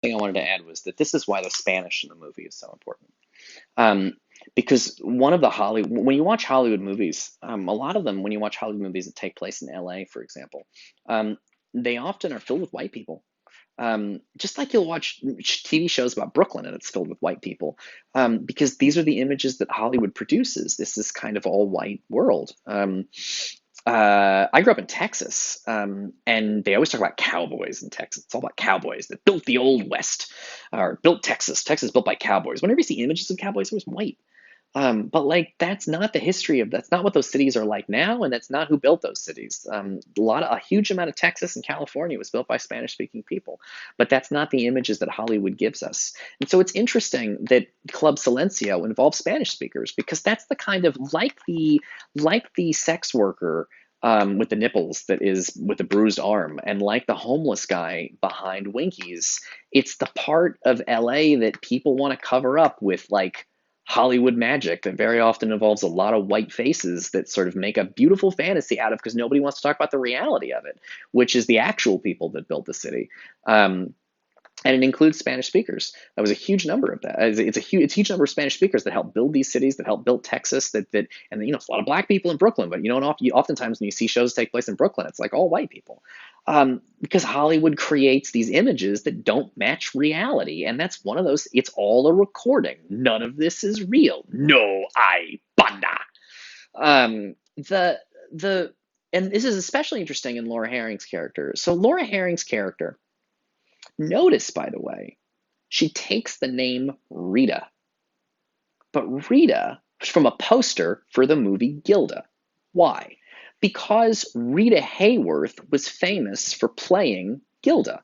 thing I wanted to add was that this is why the Spanish in the movie is so important. Um, because one of the when you watch Hollywood movies, a lot of them, when you watch Hollywood movies that take place in LA, for example, um, they often are filled with white people. Just like you'll watch TV shows about Brooklyn and it's filled with white people, because these are the images that Hollywood produces. This is kind of all white world. I grew up in Texas, and they always talk about cowboys in Texas. It's all about cowboys that built the old West, or built Texas. Texas built by cowboys. Whenever you see images of cowboys, it was white. But like that's not the history of that's not what those cities are like now, and that's not who built those cities. A huge amount of Texas and California was built by Spanish speaking people, but that's not the images that Hollywood gives us. And so it's interesting that Club Silencio involves Spanish speakers because that's the kind of like the sex worker with the nipples that is with the bruised arm, and like the homeless guy behind Winkies, it's the part of LA that people want to cover up with like Hollywood magic that very often involves a lot of white faces that sort of make a beautiful fantasy out of because nobody wants to talk about the reality of it, which is the actual people that built the city. Um, and it includes Spanish speakers. That was a huge number of that. It's a huge number of Spanish speakers that helped build these cities, that helped build Texas. And it's a lot of black people in Brooklyn. But oftentimes when you see shows take place in Brooklyn, it's like all white people, because Hollywood creates these images that don't match reality, and that's one of those. It's all a recording. None of this is real. No, I banda. The and this is especially interesting in Laura Herring's character. So Laura Herring's character. Notice, by the way, she takes the name Rita, but Rita was from a poster for the movie Gilda. Why? Because Rita Hayworth was famous for playing Gilda.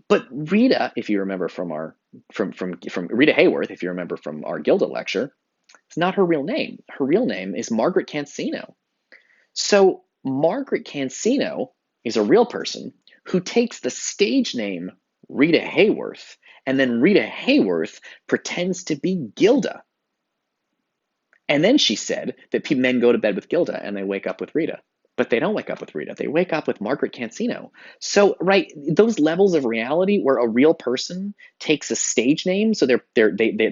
But Rita, if you remember from our from Rita Hayworth, if you remember from our Gilda lecture, it's not her real name. Her real name is Margaret Cancino. So Margaret Cancino is a real person who takes the stage name Rita Hayworth, and then Rita Hayworth pretends to be Gilda. And then she said that men go to bed with Gilda and they wake up with Rita. But they don't wake up with Rita. They wake up with Margaret Cancino. So, right, those levels of reality where a real person takes a stage name, so they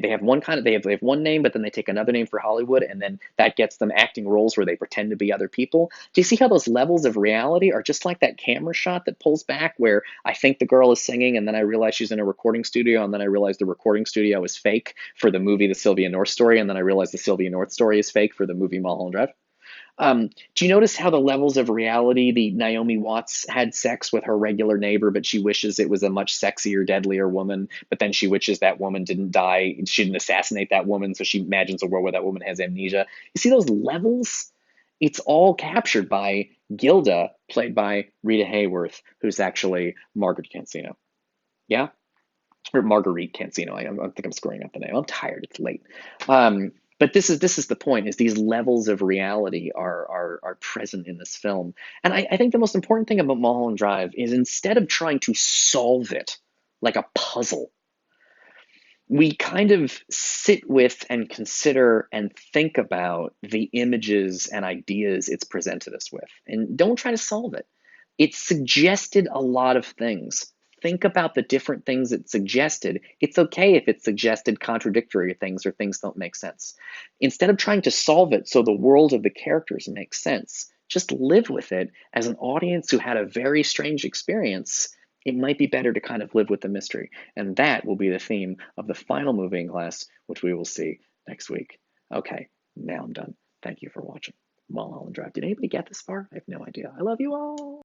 have one kind of they have one name, but then they take another name for Hollywood, and then that gets them acting roles where they pretend to be other people. Do you see how those levels of reality are just like that camera shot that pulls back where I think the girl is singing, and then I realize she's in a recording studio, and then I realize the recording studio is fake for the movie The Sylvia North Story, and then I realize the Sylvia North Story is fake for the movie Mulholland Drive? Do you notice how the levels of reality, the Naomi Watts had sex with her regular neighbor, but she wishes it was a much sexier, deadlier woman, but then she wishes that woman didn't die, she didn't assassinate that woman, so she imagines a world where that woman has amnesia. You see those levels? It's all captured by Gilda, played by Rita Hayworth, who's actually Margaret Cancino. Yeah? Or Marguerite Cancino. I think I'm screwing up the name. I'm tired. It's late. But this is the point: is these levels of reality are present in this film, and I think the most important thing about Mulholland Drive is instead of trying to solve it like a puzzle, we kind of sit with and consider and think about the images and ideas it's presented us with, and don't try to solve it. It suggested a lot of things. Think about the different things it suggested. It's okay if it suggested contradictory things or things don't make sense. Instead of trying to solve it so the world of the characters makes sense, just live with it as an audience who had a very strange experience. It might be better to kind of live with the mystery. And that will be the theme of the final movie in class, which we will see next week. Okay, now I'm done. Thank you for watching Mulholland Drive. Did anybody get this far? I have no idea. I love you all.